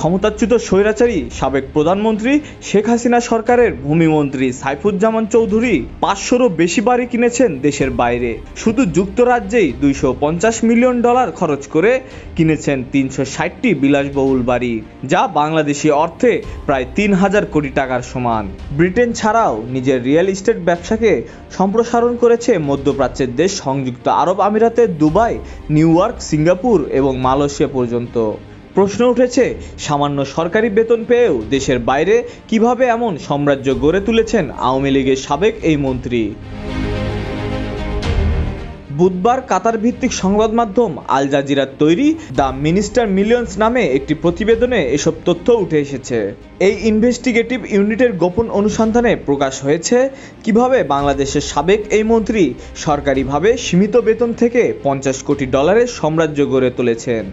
ক্ষমতাচ্যুত স্বৈরাচারী সাবেক প্রধানমন্ত্রী শেখ হাসিনা সরকারের ভূমিমন্ত্রী সাইফুজ্জামান চৌধুরী ৫০০রও বেশি বাড়ি কিনেছেন দেশের বাইরে। শুধু যুক্তরাজ্যেই $২৫০ মিলিয়ন খরচ করে কিনেছেন ৩৬০টি বিলাসবহুল বাড়ি, যা বাংলাদেশি অর্থে প্রায় ৩,০০০ কোটি টাকার সমান। ব্রিটেন ছাড়াও নিজের রিয়েল এস্টেট ব্যবসাকে সম্প্রসারণ করেছে মধ্যপ্রাচ্যের দেশ সংযুক্ত আরব আমিরাতের দুবাই, নিউ ইয়র্ক, সিঙ্গাপুর এবং মালয়েশিয়া পর্যন্ত। প্রশ্ন উঠেছে, সামান্য সরকারি বেতন পেয়েও দেশের বাইরে কিভাবে এমন সাম্রাজ্য গড়ে তুলেছেন আওয়ামী লীগের সাবেক এই মন্ত্রী। বুধবার কাতার ভিত্তিক সংবাদ মাধ্যম আল জাজিরার তৈরি দ্য মিনিস্টার মিলিয়ন্স নামে একটি প্রতিবেদনে এসব তথ্য উঠে এসেছে। এই ইনভেস্টিগেটিভ ইউনিটের গোপন অনুসন্ধানে প্রকাশ হয়েছে কিভাবে বাংলাদেশের সাবেক এই মন্ত্রী সরকারিভাবে সীমিত বেতন থেকে $50 কোটি সাম্রাজ্য গড়ে তুলেছেন।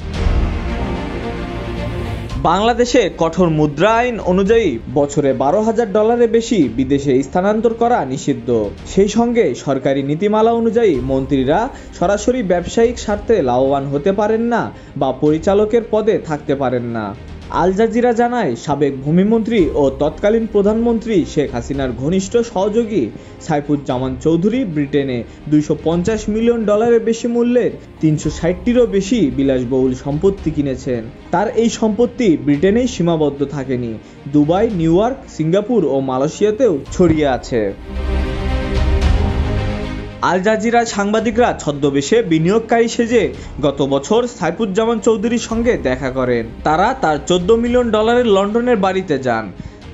বাংলাদেশে কঠোর মুদ্রা আইন অনুযায়ী বছরে $১২,০০০ বেশি বিদেশে স্থানান্তর করা নিষিদ্ধ। সেই সঙ্গে সরকারি নীতিমালা অনুযায়ী মন্ত্রীরা সরাসরি ব্যবসায়িক স্বার্থে লাভবান হতে পারেন না বা পরিচালকের পদে থাকতে পারেন না। আল জাজিরা জানায়, সাবেক ভূমিমন্ত্রী ও তৎকালীন প্রধানমন্ত্রী শেখ হাসিনার ঘনিষ্ঠ সহযোগী সাইফুজ্জামান চৌধুরী ব্রিটেনে $২৫০ মিলিয়ন বেশি মূল্যের ৩৬০টিরও বেশি বিলাসবহুল সম্পত্তি কিনেছেন। তার এই সম্পত্তি ব্রিটেনেই সীমাবদ্ধ থাকেনি, দুবাই, নিউ ইয়র্ক, সিঙ্গাপুর ও মালয়েশিয়াতেও ছড়িয়ে আছে। আল জাজিরা সাংবাদিকরা ছদ্মবেশে বিনিয়োগকারী সেজে গত বছর সাইফুজ্জামান চৌধুরীর সঙ্গে দেখা করেন। তারা তার $১৪ মিলিয়ন লন্ডনের বাড়িতে যান।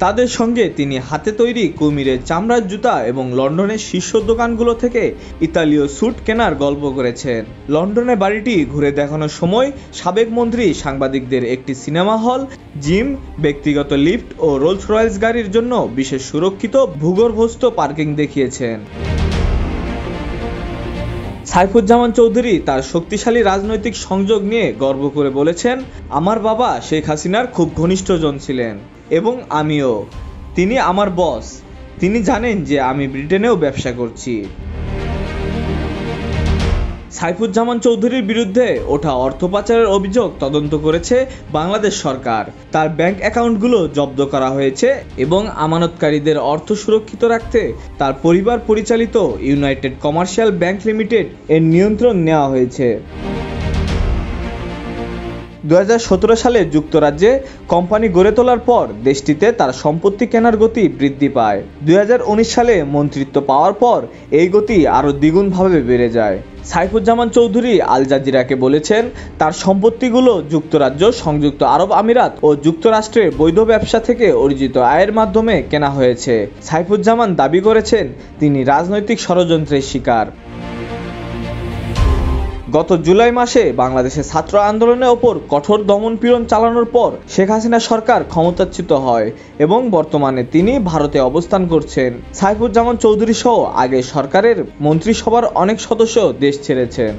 তাদের সঙ্গে তিনি হাতে তৈরি কুমিরের চামড়ার জুতা এবং লন্ডনের শীর্ষ দোকানগুলো থেকে ইতালীয় স্যুট কেনার গল্প করেছেন। লন্ডনে বাড়িটি ঘুরে দেখানোর সময় সাবেক মন্ত্রী সাংবাদিকদের একটি সিনেমা হল, জিম, ব্যক্তিগত লিফট ও রোলস রয়েলস গাড়ির জন্য বিশেষ সুরক্ষিত ভূগর্ভস্থ পার্কিং দেখিয়েছেন। সাইফুজ্জামান চৌধুরী তার শক্তিশালী রাজনৈতিক সংযোগ নিয়ে গর্ব করে বলেছেন, আমার বাবা শেখ হাসিনার খুব ঘনিষ্ঠজন ছিলেন এবং আমিও। তিনি আমার বস। তিনি জানেন যে আমি ব্রিটেনেও ব্যবসা করছি। সাইফুজ্জামান চৌধুরীর বিরুদ্ধে ওঠা অর্থ পাচারের অভিযোগ তদন্ত করেছে বাংলাদেশ সরকার। তার ব্যাংক অ্যাকাউন্টগুলো জব্দ করা হয়েছে এবং আমানতকারীদের অর্থ সুরক্ষিত রাখতে তার পরিবার পরিচালিত ইউনাইটেড কমার্শিয়াল ব্যাংক লিমিটেড এর নিয়ন্ত্রণ নেওয়া হয়েছে। ২০১৭ সালে যুক্তরাজ্যে কোম্পানি গড়ে তোলার পর দেশটিতে তার সম্পত্তি কেনার গতি বৃদ্ধি পায়। ২০১৯ সালে মন্ত্রিত্ব পাওয়ার পর এই গতি আরও দ্বিগুণভাবে বেড়ে যায়। সাইফুজ্জামান চৌধুরী আল জাজিরাকে বলেছেন, তার সম্পত্তিগুলো যুক্তরাজ্য, সংযুক্ত আরব আমিরাত ও যুক্তরাষ্ট্রের বৈধ ব্যবসা থেকে অর্জিত আয়ের মাধ্যমে কেনা হয়েছে। সাইফুজ্জামান দাবি করেছেন, তিনি রাজনৈতিক ষড়যন্ত্রের শিকার। গত জুলাই মাসে বাংলাদেশে ছাত্র আন্দোলনের ওপর কঠোর দমনপীড়ন চালানোর পর শেখ হাসিনা সরকার ক্ষমতাচ্যুত হয় এবং বর্তমানে তিনি ভারতে অবস্থান করছেন। সাইফুজ্জামান চৌধুরী সহ আগে সরকারের মন্ত্রিসভার অনেক সদস্য দেশ ছেড়েছেন।